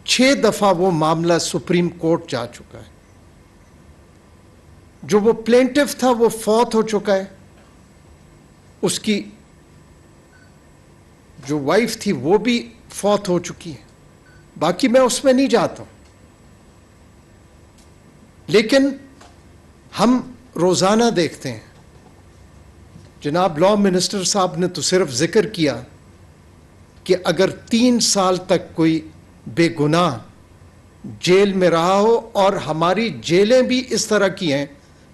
6 दफा वो मामला सुप्रीम कोर्ट जा चुका है। जो वो प्लेंटिफ था वो फौत हो चुका है, उसकी जो वाइफ थी वो भी फौत हो चुकी है। बाकी मैं उसमें नहीं जाता हूं, लेकिन हम रोजाना देखते हैं। जनाब लॉ मिनिस्टर साहब ने तो सिर्फ जिक्र किया कि अगर 3 साल तक कोई बेगुनाह जेल में रहा हो, और हमारी जेलें भी इस तरह की हैं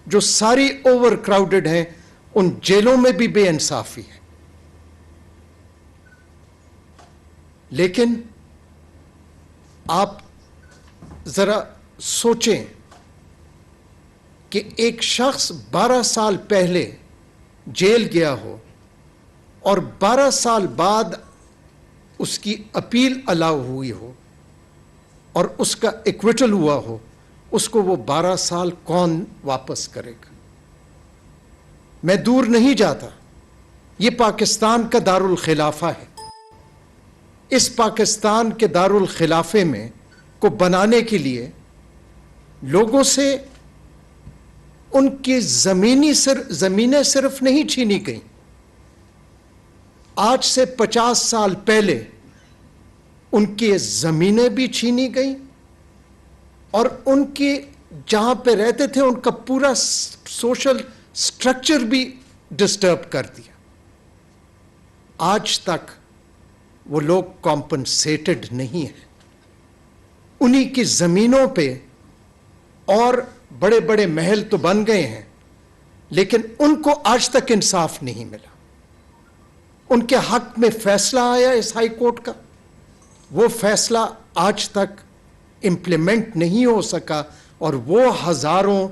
जो सारी ओवर क्राउडेड हैं, उन जेलों में भी बेइंसाफी है। लेकिन आप जरा सोचें कि एक शख्स 12 साल पहले जेल गया हो और 12 साल बाद उसकी अपील अलाउ हुई हो और उसका एक्विटल हुआ हो, उसको वो 12 साल कौन वापस करेगा? मैं दूर नहीं जाता, ये पाकिस्तान का दारुल खिलाफा है। इस पाकिस्तान के दारुल खिलाफे में को बनाने के लोगों से उनकी जमीनें सिर्फ नहीं छीनी गई, आज से 50 साल पहले उनकी जमीनें भी छीनी गई और उनके जहां पे रहते थे उनका पूरा सोशल स्ट्रक्चर भी डिस्टर्ब कर दिया। आज तक वो लोग कॉम्पनसेटेड नहीं है। उन्हीं की जमीनों पे और बड़े बड़े महल तो बन गए हैं, लेकिन उनको आज तक इंसाफ नहीं मिला। उनके हक में फैसला आया इस हाई कोर्ट का, वो फैसला आज तक इंप्लीमेंट नहीं हो सका और वो हजारों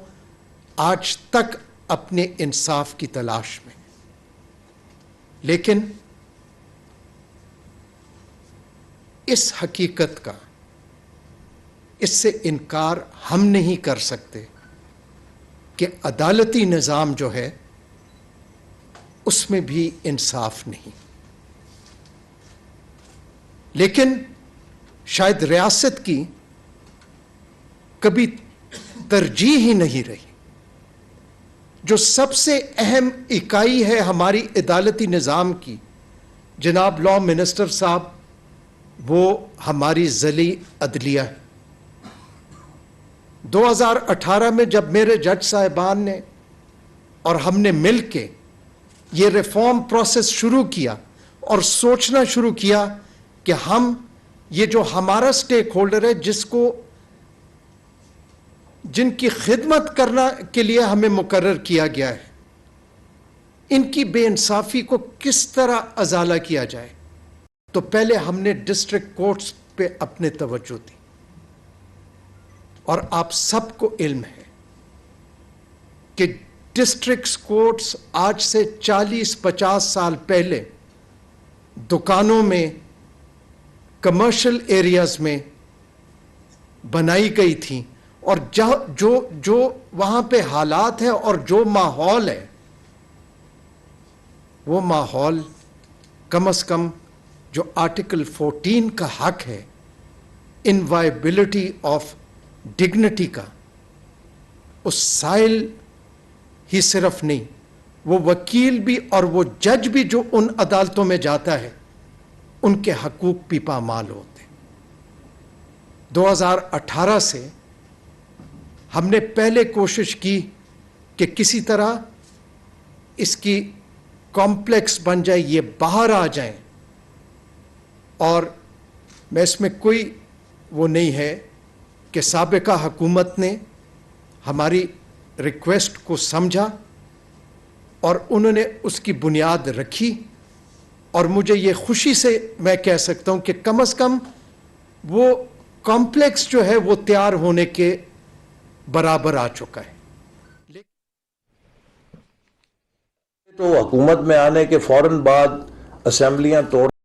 आज तक अपने इंसाफ की तलाश में। लेकिन इस हकीकत का, इससे इनकार हम नहीं कर सकते कि अदालती निज़ाम जो है उसमें भी इंसाफ नहीं। लेकिन शायद रियासत की कभी तरजीह ही नहीं रही। जो सबसे अहम इकाई है हमारी अदालती निज़ाम की, जनाब लॉ मिनिस्टर साहब, वो हमारी ज़ली अदलिया है। 2018 में जब मेरे जज साहिबान ने और हमने मिल के ये रिफॉर्म प्रोसेस शुरू किया और सोचना शुरू किया कि हम ये जो हमारा स्टेक होल्डर है, जिनकी खिदमत करना के लिए हमें मुकर्रर किया गया है, इनकी बेइंसाफी को किस तरह अजाला किया जाए, तो पहले हमने डिस्ट्रिक्ट कोर्ट्स पे अपने तवज्जो दी। और आप सबको इल्म है कि डिस्ट्रिक्ट कोर्ट्स आज से 40-50 साल पहले दुकानों में, कमर्शियल एरियाज में बनाई गई थी, और जो वहां पे हालात है और जो माहौल है, वो माहौल कम से कम जो आर्टिकल 14 का हक है, इनवायबिलिटी ऑफ डिग्निटी का, उस साइल ही सिर्फ नहीं, वो वकील भी और वो जज भी जो उन अदालतों में जाता है, उनके हकूक भी पामाल होते। 2018 से हमने पहले कोशिश की कि किसी तरह इसकी कॉम्प्लेक्स बन जाए, ये बाहर आ जाए, और मैं इसमें कोई वो नहीं है कि साबिका हुकूमत ने हमारी रिक्वेस्ट को समझा और उन्होंने उसकी बुनियाद रखी, और मुझे ये खुशी से मैं कह सकता हूं कि कम से कम वो कॉम्प्लेक्स जो है वो तैयार होने के बराबर आ चुका है। तो हुकूमत में आने के फौरन बाद असेंबलियां तोड़